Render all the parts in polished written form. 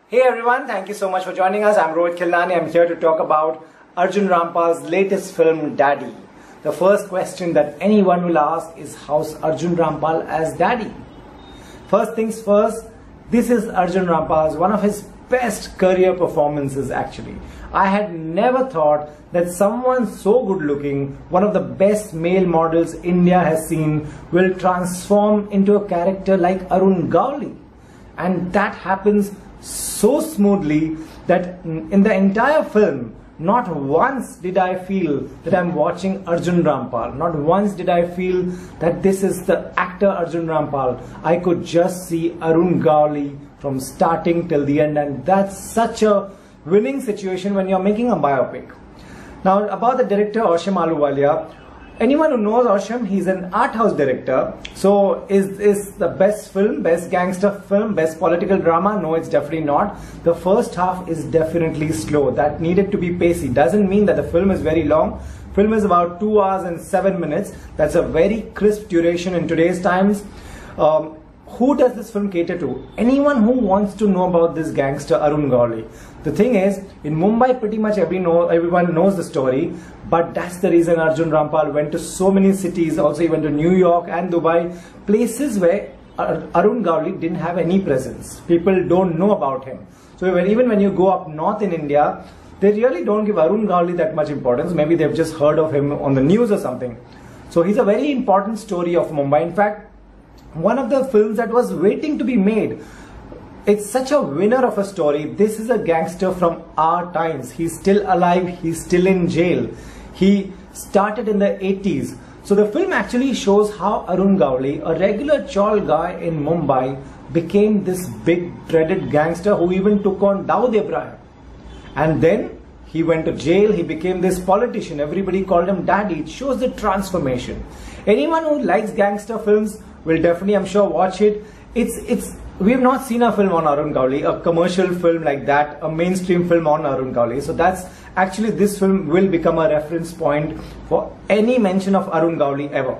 Hey everyone, thank you so much for joining us. I'm Rohit Khilnani. I'm here to talk about Arjun Rampal's latest film, Daddy. The first question that anyone will ask is, how's Arjun Rampal as Daddy? First things first, this is Arjun Rampal's one of his best career performances actually. I had never thought that someone so good looking, one of the best male models India has seen, will transform into a character like Arun Gawli. And that happens so smoothly that in the entire film, not once did I feel that I'm watching Arjun Rampal. Not once did I feel that this is the actor Arjun Rampal. I could just see Arun Gawli from starting till the end, and that's such a winning situation when you're making a biopic. Now about the director Ashim Ahluwalia. Anyone who knows Ashim, he's an art house director. So is the best film, best gangster film, best political drama? No, it's definitely not. The first half is definitely slow. That needed to be pacey. Doesn't mean that the film is very long. Film is about 2 hours and 7 minutes. That's a very crisp duration in today's times. Who does this film cater to? Anyone who wants to know about this gangster Arun Gawli. The thing is, in Mumbai pretty much everyone knows the story, but that's the reason Arjun Rampal went to so many cities. Also he went to New York and Dubai, places where Arun Gawli didn't have any presence. People don't know about him. So even when you go up north in India, they really don't give Arun Gawli that much importance. Maybe they've just heard of him on the news or something. So he's a very important story of Mumbai. In fact, one of the films that was waiting to be made. It's such a winner of a story. This is a gangster from our times. He's still alive. He's still in jail. He started in the 80s. So the film actually shows how Arun Gawli, a regular chol guy in Mumbai, became this big dreaded gangster who even took on Dawood Ibrahim. And then he went to jail. He became this politician. Everybody called him Daddy. It shows the transformation. Anyone who likes gangster films will definitely, I'm sure, watch it. We have not seen a film on Arun Gawli, a commercial film like that, a mainstream film on Arun Gawli. So that's actually, this film will become a reference point for any mention of Arun Gawli ever.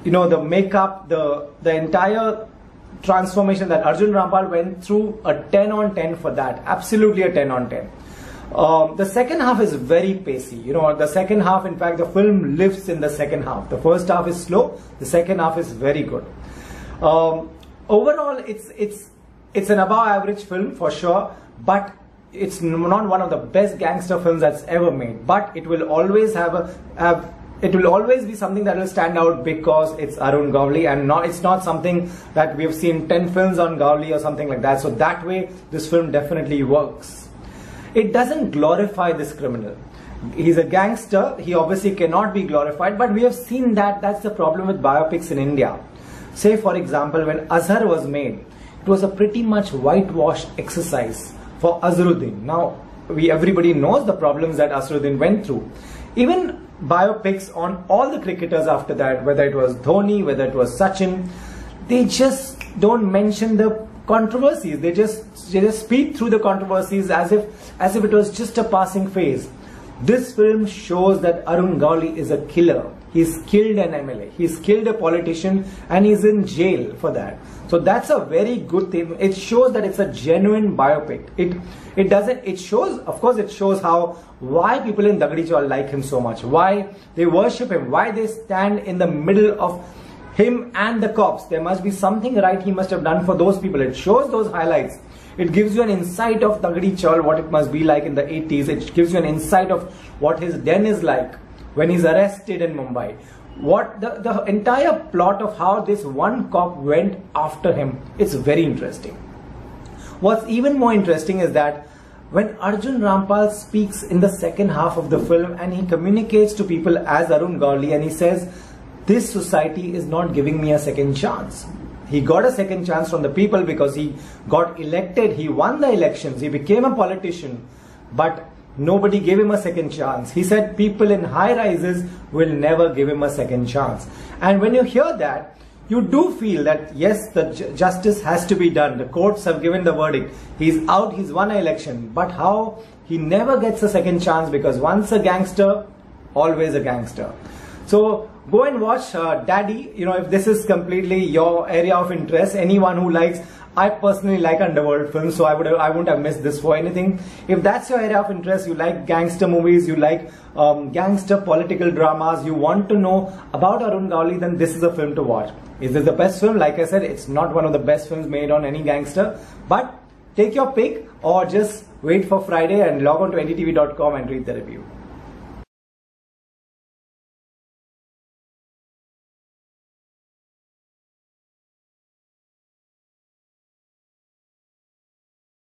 You know, the makeup, the entire transformation that Arjun Rampal went through, a 10 on 10 for that. Absolutely a 10 on 10. The second half is very pacey. You know, the second half, in fact, the film lives in the second half. The first half is slow. The second half is very good. Overall, it's an above average film for sure, but it's not one of the best gangster films that's ever made. But it will always it will always be something that will stand out because it's Arun Gawli, and it's not something that we've seen 10 films on Gawli or something like that. So that way, this film definitely works. It doesn't glorify this criminal. He's a gangster. He obviously cannot be glorified, but we have seen that that's the problem with biopics in India. Say for example, when Azhar was made, it was a pretty much whitewashed exercise for Azharuddin. Now, everybody knows the problems that Azharuddin went through. Even biopics on all the cricketers after that, whether it was Dhoni, whether it was Sachin, they just don't mention the controversies. They just speed through the controversies as if it was just a passing phase. This film shows that Arun Gawli is a killer. He's killed an MLA. He's killed a politician, and he's in jail for that. So that's a very good thing. It shows that it's a genuine biopic. It shows why people in Dagdi Chawl like him so much, why they worship him, why they stand in the middle of him and the cops. There must be something right he must have done for those people. It shows those highlights. It gives you an insight of Dagdi Chawl, what it must be like in the 80s. It gives you an insight of what his den is like when he's arrested in Mumbai. What the entire plot of how this one cop went after him, it's very interesting. What's even more interesting is that when Arjun Rampal speaks in the second half of the film and he communicates to people as Arun Gawli, and he says, this society is not giving me a second chance. He got a second chance from the people because he got elected, he won the elections, he became a politician, but nobody gave him a second chance. He said people in high rises will never give him a second chance. And when you hear that, you do feel that yes, the justice has to be done. The courts have given the verdict. He's out, he's won an election. But how? He never gets a second chance, because once a gangster, always a gangster. So go and watch Daddy. You know, if this is completely your area of interest, anyone who likes, I personally like underworld films, so I wouldn't have missed this for anything. If that's your area of interest, you like gangster movies, you like gangster political dramas, you want to know about Arun Gawli, then this is a film to watch. Is this the best film? Like I said, it's not one of the best films made on any gangster, but take your pick or just wait for Friday and log on to ndtv.com and read the review.